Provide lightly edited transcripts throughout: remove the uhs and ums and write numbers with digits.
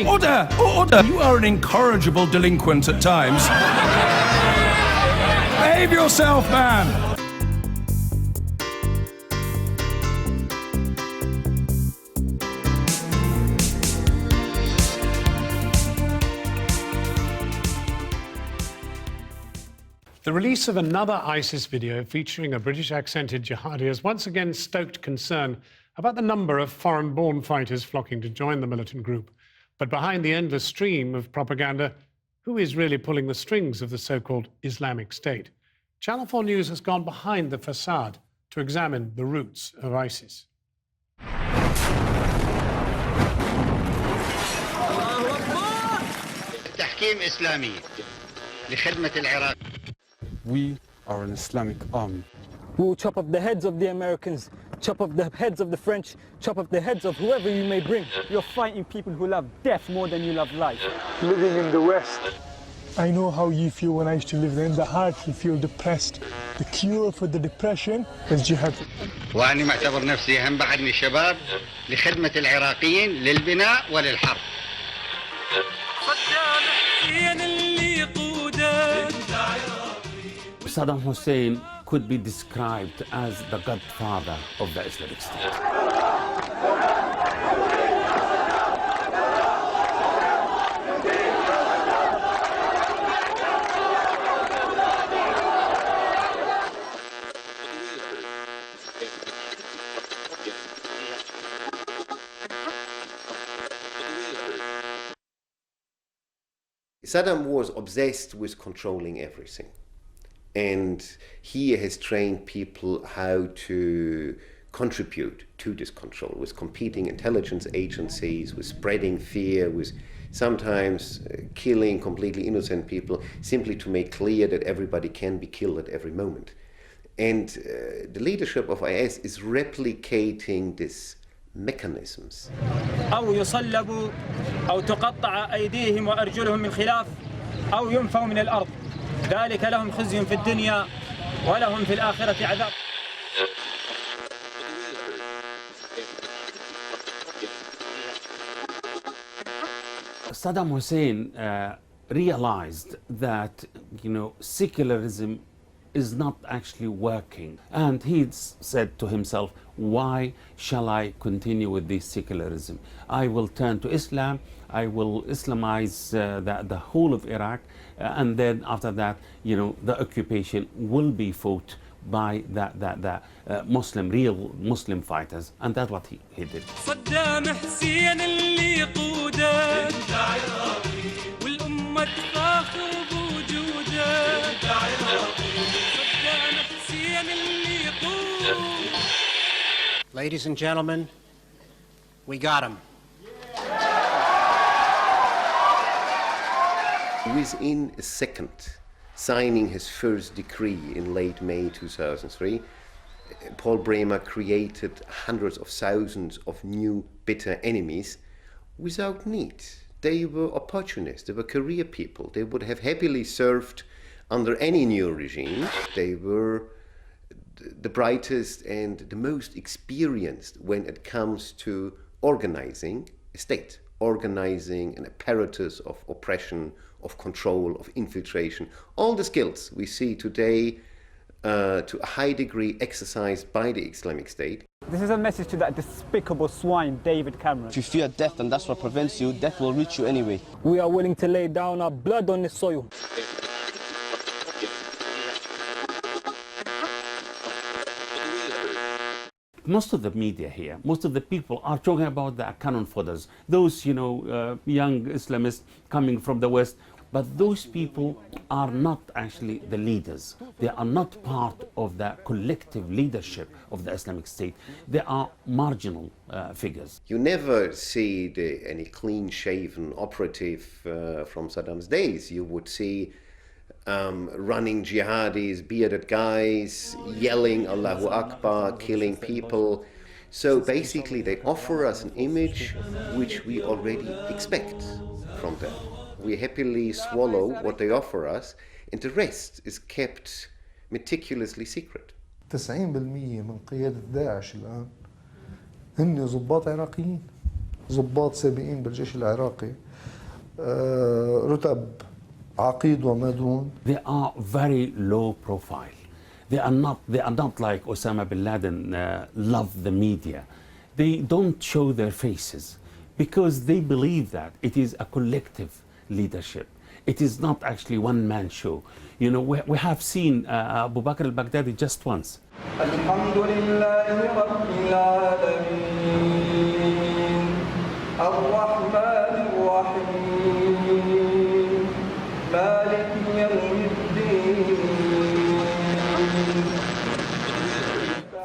Order! Order! You are an incorrigible delinquent at times. Behave yourself, man! The release of another ISIS video featuring a British-accented jihadi has once again stoked concern about the number of foreign-born fighters flocking to join the militant group. But behind the endless stream of propaganda, who is really pulling the strings of the so-called Islamic State? Channel 4 News has gone behind the facade to examine the roots of ISIS. تحكيم إسلامي لخدمة العراق. We are an Islamic army. We will chop off the heads of the Americans, chop off the heads of the French, chop off the heads of whoever you may bring. You're fighting people who love death more than you love life. Living in the West, I know how you feel when I used to live there. In the heart, you feel depressed. The cure for the depression is jihad. وأنا معتبر نفسي هم بعدني شباب لخدمة العراقيين للبناء وللحرب. Saddam Hussein could be described as the godfather of the Islamic State. Saddam was obsessed with controlling everything. And he has trained people how to contribute to this control with competing intelligence agencies, with spreading fear, with sometimes killing completely innocent people, simply to make clear that everybody can be killed at every moment. And the leadership of IS is replicating these mechanisms. أو يصلبوا أو تقطع أيديهم وأرجلهم من خلاف أو ينفوا من الأرض. ذلك لهم خزي في الدنيا ولهم في الآخرة عذاب. Saddam Hussein realized that, secularism is not actually working. And he said to himself, why shall I continue with this secularism? I will turn to Islam, I will Islamize the whole of Iraq, and then after that, the occupation will be fought by the real Muslim fighters. And that's what he did. Ladies and gentlemen, we got him. Within a second, signing his first decree in late May 2003, Paul Bremer created hundreds of thousands of new bitter enemies without need. They were opportunists, they were career people. They would have happily served under any new regime. They were the brightest and the most experienced when it comes to organizing a state, organizing an apparatus of oppression, of control, of infiltration. All the skills we see today to a high degree exercised by the Islamic State. This is a message to that despicable swine, David Cameron. If you fear death and that's what prevents you, death will reach you anyway. We are willing to lay down our blood on this soil. Most of the media here, most of the people are talking about the cannon fodders, those, young Islamists coming from the West. But those people are not actually the leaders. They are not part of the collective leadership of the Islamic State. They are marginal figures. You never see any clean-shaven operative from Saddam's days. You would see running jihadis, bearded guys, yelling Allahu Akbar, killing people. So basically they offer us an image which we already expect from them. We happily swallow what they offer us, and the rest is kept meticulously secret. 90% من قيادة داعش الآن هن ضباط عراقيين. ضباط سابقين بالجيش العراقي رتب عقيد وما دون. They are very low profile. They are not like Osama bin Laden love the media. They don't show their faces because they believe that it is a collective leadership. It is not actually one-man show. You know, we have seen Abu Bakr al-Baghdadi just once.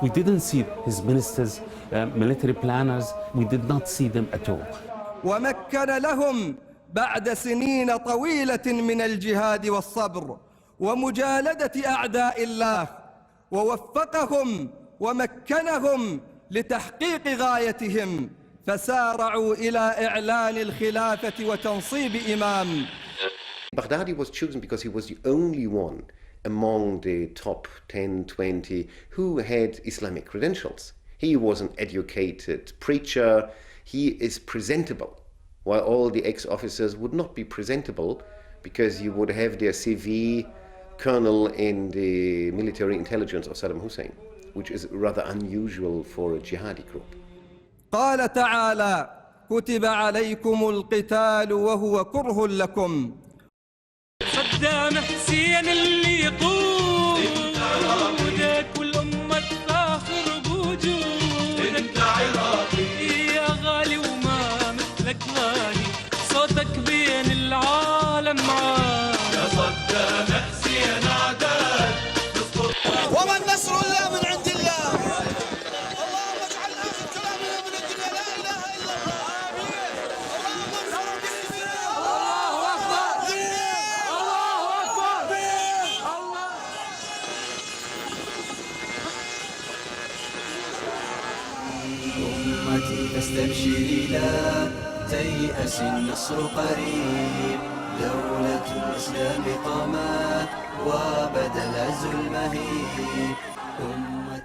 We didn't see his ministers, military planners, we did not see them at all. ومكن لهم بعد سنين طويلة من الجهاد والصبر ومجالدة أعداء الله ووفقهم ومكنهم لتحقيق غايتهم فسارعوا إلى إعلان الخلافة وتنصيب إمام. Baghdadi was chosen because he was the only one among the top 10, 20 who had Islamic credentials. He was an educated preacher. He is presentable, while all the ex-officers would not be presentable because you would have their CV colonel in the military intelligence of Saddam Hussein, which is rather unusual for a jihadi group. قال تعالى كتب عليكم القتال وهو كره لكم. صدام حسين اللي يقودك والأمة تفاخر بوجودك انت عراقي يا غالي وما مثلك غالي صوتك بين العالم عالي يا صدام حسين عداد وما النصر إلا من عند الله. اللهم اجعل هذا الكلام من الدنيا لا إله إلا الله. اللهم انصر المسلمين. الله أكبر. الله أكبر. أمتي فاستبشري لا تيأس النصر قريب دولة الإسلام قامت وبدا العز المهيب.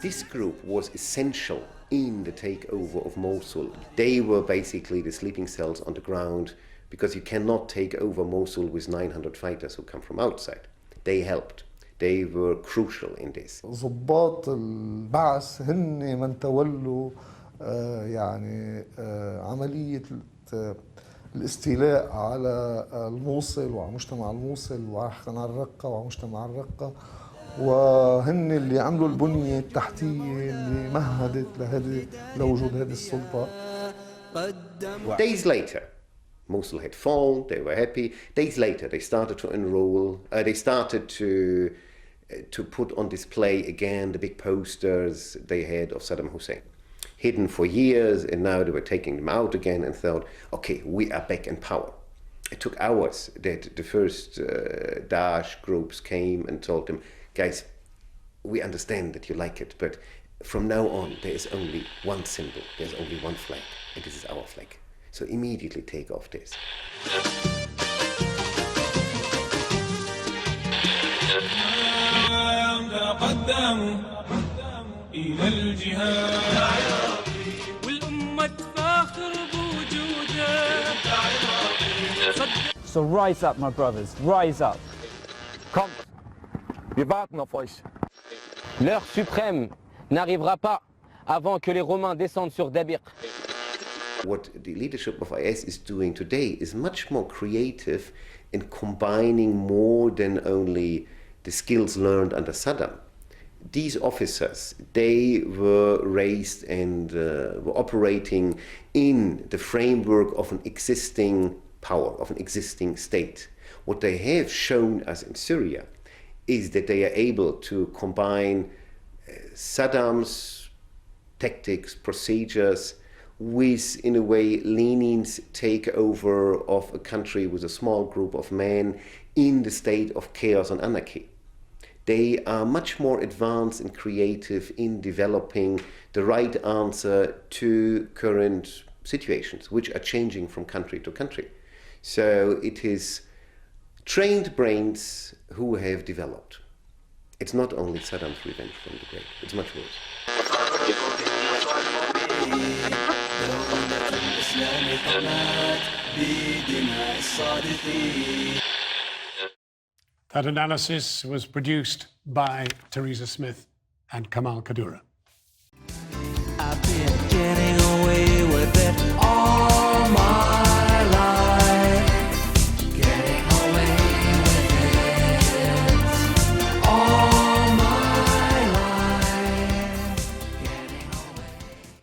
This group was essential in the takeover of Mosul. They were basically the sleeping cells on the ground because you cannot take over Mosul with 900 fighters who come from outside. They helped. They were crucial in this. ضباط البعث هن من تولوا يعني عملية الاستيلاء على الموصل وعلى مجتمع الموصل وعلى الرقة وعلى مجتمع الرقة وهن اللي عملوا البنية التحتية اللي مهدت لوجود هذه السلطة. Days later, Mosul had fallen, they were happy. Days later, they started to enroll, they started to put on display again the big posters they had of Saddam Hussein. Hidden for years, and now they were taking them out again and thought, okay, we are back in power. It took hours that the first Daesh groups came and told them, guys, we understand that you like it, but from now on there is only one symbol, there's only one flag, and this is our flag. So immediately take off this. So rise up, my brothers, rise up. Kommt, wir warten auf euch. L'heure suprême n'arrivera pas avant que les Romains descendent sur Dabir. What the leadership of IS is doing today is much more creative in combining more than only the skills learned under Saddam. These officers, they were raised and were operating in the framework of an existing power, of an existing state. What they have shown us in Syria is that they are able to combine Saddam's tactics, procedures, with, in a way, Lenin's takeover of a country with a small group of men in the state of chaos and anarchy. They are much more advanced and creative in developing the right answer to current situations, which are changing from country to country. So it is trained brains who have developed. It's not only Saddam's revenge from the grave, it's much worse. قامت بدماء الصادقين. That analysis was produced by Teresa Smith and Kamal Kadura. I've been getting away with it